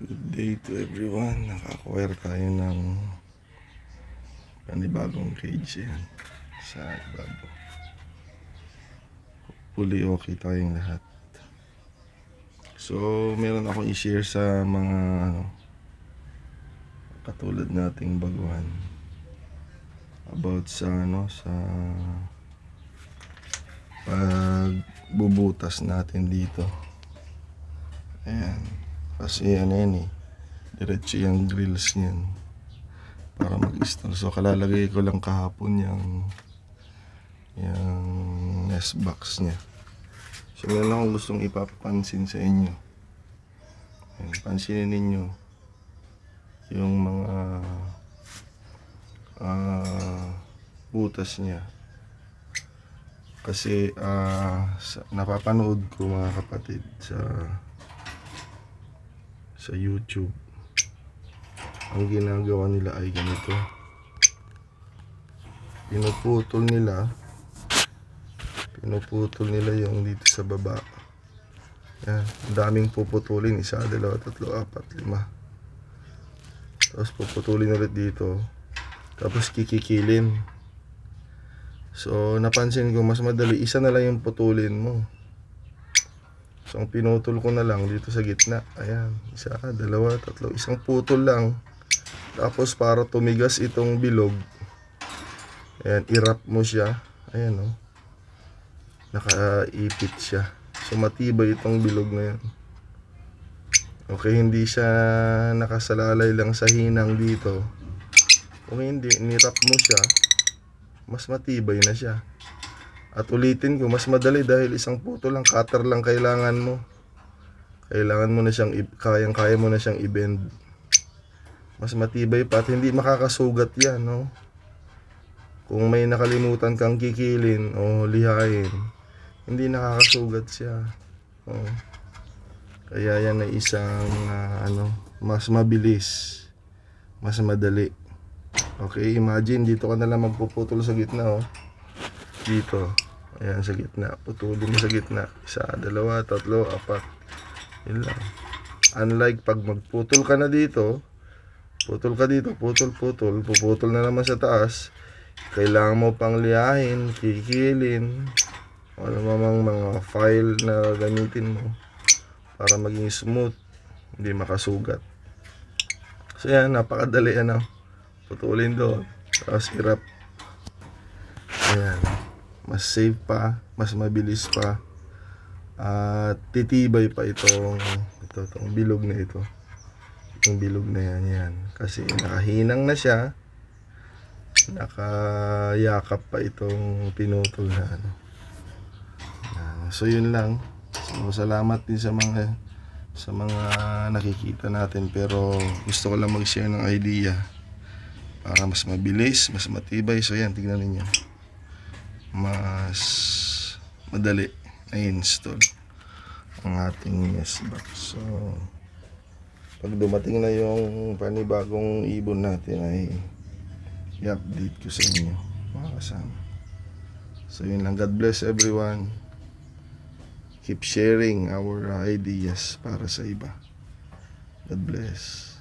Good day to everyone. Naka-acquire tayo ng panibagong cage yan sa babo. Hopefully okay tayong lahat. So meron akong i-share sa mga katulad nating baguhan about sa sa pagbubutas natin dito. Ayan, kasi yan diretso yung grills niyan para mag-install. So kalalagay ko lang kahapon yung nest box niya. So meron akong gustong ipapansin sa inyo. Ayan, pansinin ninyo yung mga butas niya. Kasi napapanood ko mga kapatid sa YouTube, ang ginagawa nila ay ganito. Pinuputol nila yung dito sa baba. Yan, daming puputulin, 1, 2, 3, 4, 5. Tapos puputulin ulit dito. Tapos kikikilin. So napansin ko mas madali isa na lang yung putulin mo. So ang pinutol ko na lang dito sa gitna. Ayan, 1, 2, 3, isang putol lang. Tapos para tumigas itong bilog, ayan, i-wrap mo siya. Ayan o, nakaipit siya. So matibay itong bilog na yan. Okay, hindi siya nakasalalay lang sa hinang dito. Kung hindi, ni-wrap mo siya, mas matibay na siya. At ulitin ko, mas madali dahil isang putol lang, cutter lang kailangan mo. Kailangan mo na siyang, kayang-kaya mo na siyang i-bend. Mas matibay pa at hindi makakasugat yan, no? Kung may nakalimutan kang kikilin o lihain, hindi nakakasugat siya. Oh. Kaya yan ay isang mas mabilis, mas madali. Okay, imagine dito ka na lang magpuputol sa gitna, oh. Dito, ayan, sa gitna, putulin mo sa gitna, 1, 2, 3, 4. Yun lang. Unlike pag magputol ka na dito, putol ka dito, puputol na naman sa taas, kailangan mo pang liyahin, kikilin, ano mamang mga file na gamitin mo para maging smooth, hindi makasugat. So yan, napakadali, putulin doon, tapos i-wrap. Ayan, mas safe pa, mas mabilis pa, at titibay pa itong bilog na ito. Yung bilog na yan, kasi nakahinang na siya, nakayakap pa itong pinutol na so yun lang. So salamat din sa mga nakikita natin, pero gusto ko lang mag-share ng idea para mas mabilis, mas matibay. So yan, tingnan niyo, mas madali na install ang ating nest box. So pag dumating na yung panibagong ibon natin ay i-update ko sa inyo, mga kasama. So yun lang. God bless everyone. Keep sharing our ideas para sa iba. God bless.